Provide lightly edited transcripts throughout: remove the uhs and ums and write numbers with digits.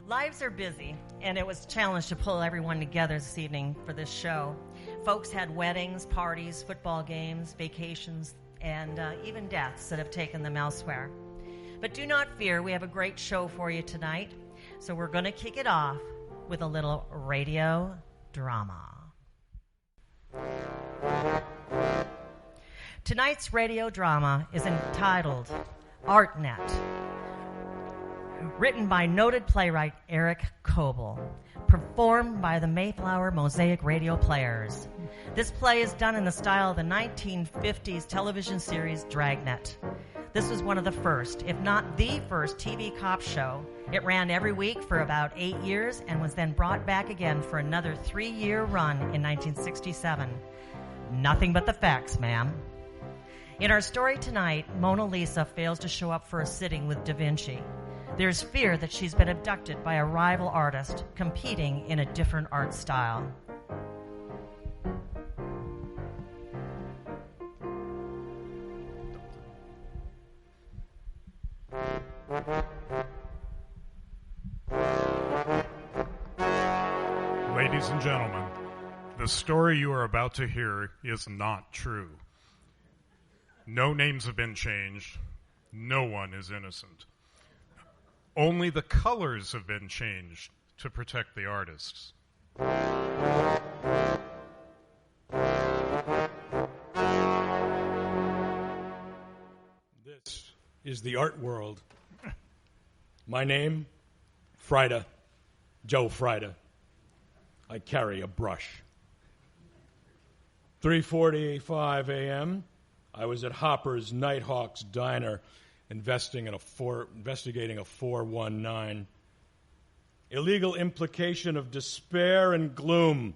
Lives are busy, and it was a challenge to pull everyone together this evening for this show. Folks had weddings, parties, football games, vacations, and even deaths that have taken them elsewhere. But do not fear, we have a great show for you tonight. So we're going to kick it off with a little radio drama. Tonight's radio drama is entitled ARTNET, written by noted playwright Eric Coble, performed by the Mayflower Mosaic Radio Players. This play is done in the style of the 1950s television series DRAGNET. This was one of the first, if not the first, TV cop show. It ran every week for about 8 years and was then brought back again for another 3-year run in 1967. Nothing but the facts, ma'am. In our story tonight, Mona Lisa fails to show up for a sitting with DaVinci. There's fear that she's been abducted by a rival artist competing in a different art style. Ladies and gentlemen, the story you are about to hear is not true. No names have been changed. No one is innocent. Only the colors have been changed to protect the artists. This is the art world. My name, Frida, Joe Frida. I carry a brush. 3:45 a.m., I was at Hopper's Nighthawk's Diner investigating a 419. Illegal implication of despair and gloom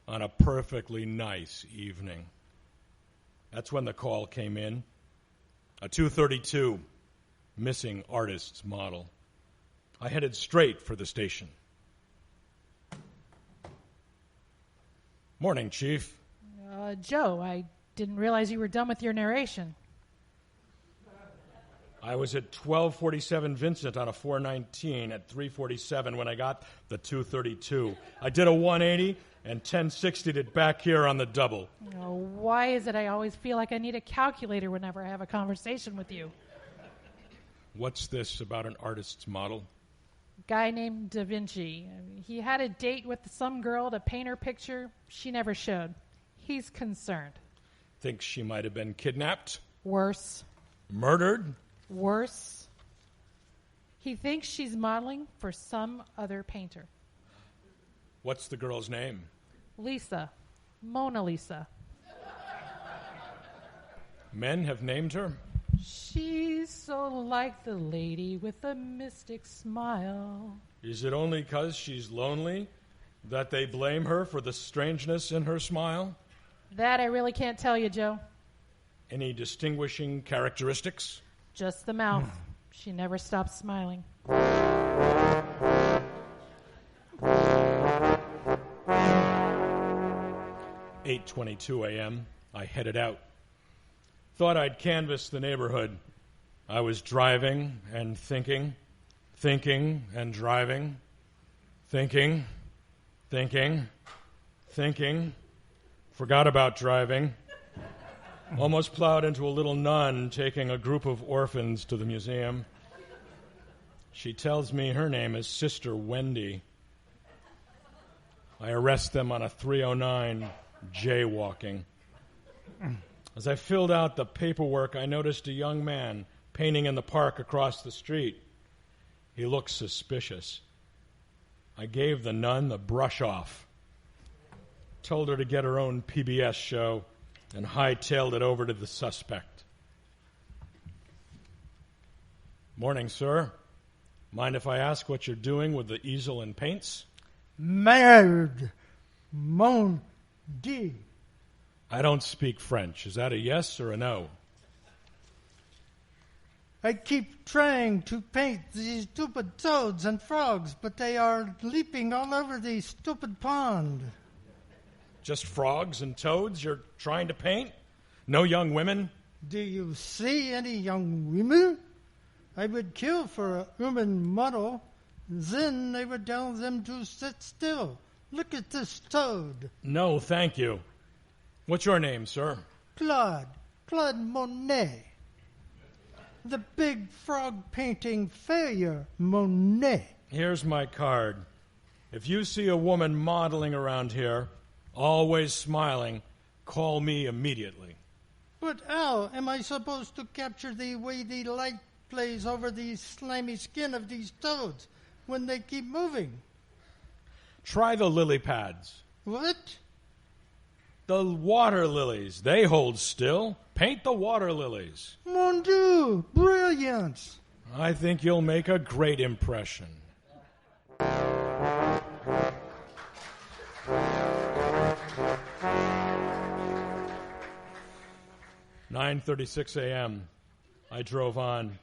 on a perfectly nice evening. That's when the call came in. A 232, missing artist's model. I headed straight for the station. Morning, Chief. Joe, I didn't realize you were done with your narration. I was at 1247 Vincent on a 419 at 347 when I got the 232. I did a 180 and 1060'd it back here on the double. Why is it I always feel like I need a calculator whenever I have a conversation with you? What's this about an artist's model? Guy named DaVinci. He had a date with some girl to paint her picture. She never showed. He's concerned. Thinks she might have been kidnapped? Worse. Murdered? Worse. He thinks she's modeling for some other painter. What's the girl's name? Lisa. Mona Lisa. Men have named her? She's so like the lady with the mystic smile. Is it only 'cause she's lonely that they blame her for the strangeness in her smile? That I really can't tell you, Joe. Any distinguishing characteristics? Just the mouth. She never stops smiling. 8:22 a.m., I headed out. Thought I'd canvass the neighborhood. I was driving and thinking and driving, thinking. Forgot about driving. Almost plowed into a little nun taking a group of orphans to the museum. She tells me her name is Sister Wendy. I arrest them on a 309 jaywalking. As I filled out the paperwork, I noticed a young man painting in the park across the street. He looked suspicious. I gave the nun the brush off, told her to get her own PBS show, and hightailed it over to the suspect. Morning, sir. Mind if I ask what you're doing with the easel and paints? Merde. Mon Dieu. I don't speak French. Is that a yes or a no? I keep trying to paint these stupid toads and frogs, but they are leaping all over the stupid pond. Just frogs and toads you're trying to paint? No young women? Do you see any young women? I would kill for a woman model. Then they would tell them to sit still. Look at this toad. No, thank you. What's your name, sir? Claude Monet. The big frog painting failure, Monet. Here's my card. If you see a woman modeling around here, always smiling, call me immediately. But how am I supposed to capture the way the light plays over the slimy skin of these toads when they keep moving? Try the lily pads. What? The water lilies. They hold still. Paint the water lilies. Mon Dieu, brilliance. I think you'll make a great impression. "9:36 a.m. I drove on.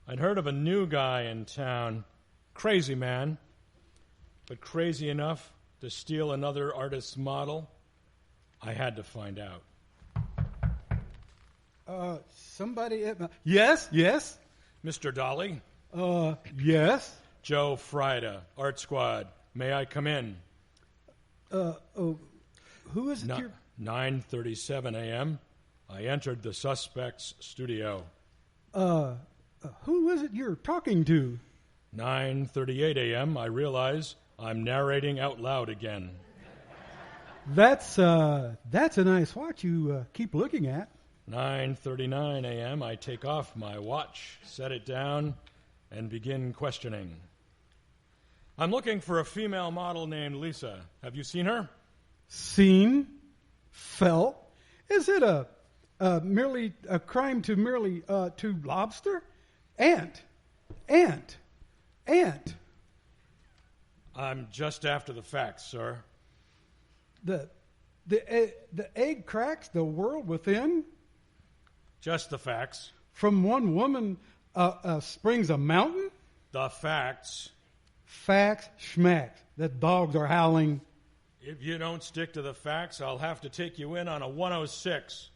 I'd heard of a new guy in town. Crazy man, but crazy enough to steal another artist's model. I had to find out. Somebody at my... Yes. Mr. Dali? Yes. Joe Frida, Art Squad. May I come in? Who is it? 9:37 a.m. I entered the suspect's studio. Who is it you're talking to? 9:38 a.m. I realize I'm narrating out loud again. That's a nice watch you keep looking at. 9:39 a.m. I take off my watch, set it down, and begin questioning. I'm looking for a female model named Lisa. Have you seen her? Seen? Felt? Is it merely a crime to merely to lobster? Ant. I'm just after the facts, sir. The egg cracks the world within. Just the facts. From one woman springs a mountain. The facts. Facts, schmacks. The dogs are howling. If you don't stick to the facts, I'll have to take you in on a 106.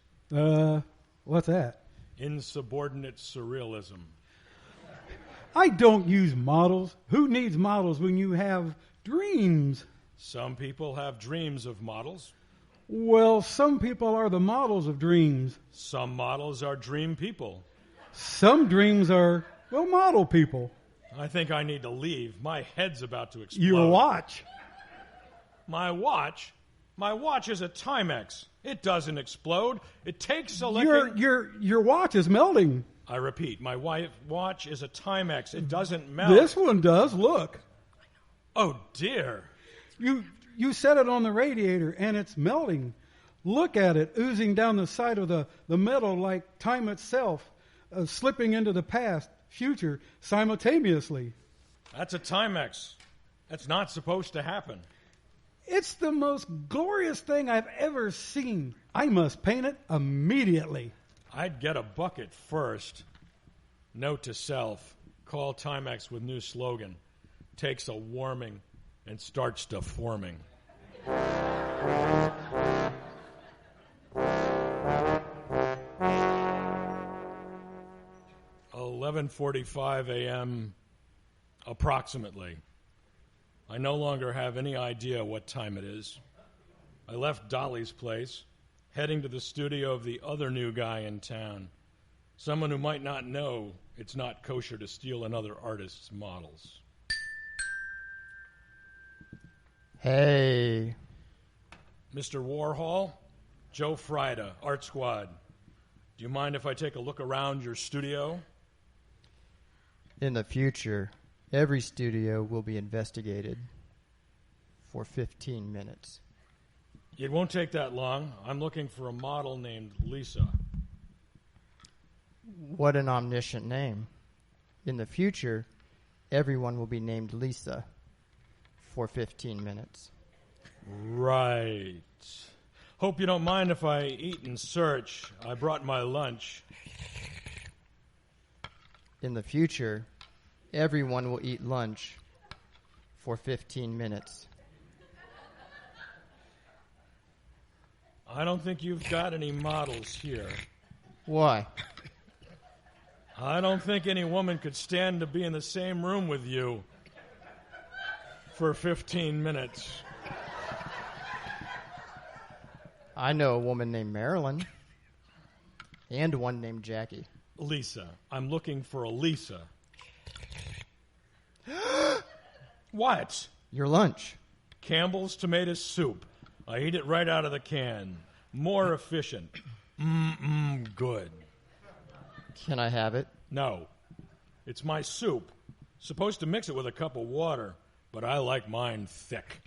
What's that? Insubordinate surrealism. I don't use models. Who needs models when you have dreams? Some people have dreams of models. Well, some people are the models of dreams. Some models are dream people. Some dreams are, well, model people. I think I need to leave. My head's about to explode. Your watch. My watch? My watch is a Timex. It doesn't explode. It takes a licking. Your watch is melting. I repeat, my watch is a Timex. It doesn't melt. This one does. Look. Oh, dear. You set it on the radiator, and it's melting. Look at it, oozing down the side of the metal like time itself, slipping into the past, future, simultaneously. That's a Timex. That's not supposed to happen. It's the most glorious thing I've ever seen. I must paint it immediately. I'd get a bucket first. Note to self. Call Timex with new slogan. Takes a warming and starts deforming. 11:45 a.m. approximately. I no longer have any idea what time it is. I left Dali's place, heading to the studio of the other new guy in town, someone who might not know it's not kosher to steal another artist's models. Hey. Mr. Warhol, Joe Frida, Art Squad. Do you mind if I take a look around your studio? In the future, every studio will be investigated for 15 minutes. It won't take that long. I'm looking for a model named Lisa. What an omniscient name. In the future, everyone will be named Lisa for 15 minutes. Right. Hope you don't mind if I eat and search. I brought my lunch. In the future, everyone will eat lunch for 15 minutes. I don't think you've got any models here. Why? I don't think any woman could stand to be in the same room with you. For 15 minutes. I know a woman named Marilyn. And one named Jackie. Lisa. I'm looking for a Lisa. What? Your lunch. Campbell's tomato soup. I eat it right out of the can. More efficient. Good. Can I have it? No. It's my soup. Supposed to mix it with a cup of water, but I like mine thick.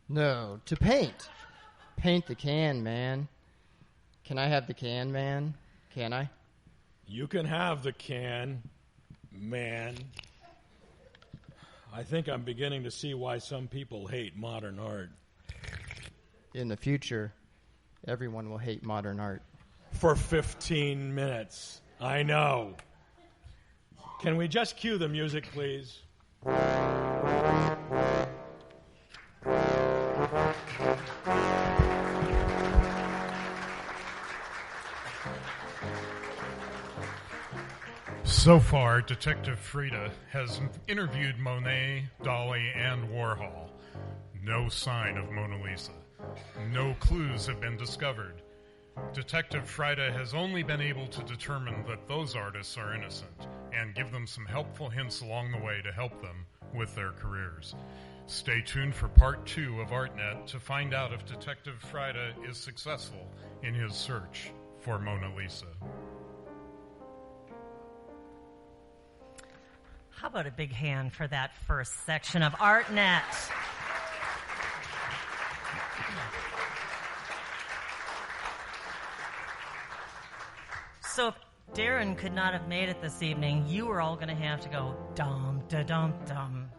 No, to paint. Paint the can, man. Can I have the can, man? Can I? You can have the can, man. I think I'm beginning to see why some people hate modern art. In the future, everyone will hate modern art. For 15 minutes. I know. Can we just cue the music, please? So far, Detective Frida has interviewed Monet, Dali, and Warhol. No sign of Mona Lisa. No clues have been discovered. Detective Frida has only been able to determine that those artists are innocent and give them some helpful hints along the way to help them with their careers. Stay tuned for part 2 of ARTNET to find out if Detective Frida is successful in his search for Mona Lisa. How about a big hand for that first section of ARTNET? So if Darren could not have made it this evening, you were all going to have to go dum-da-dum-dum.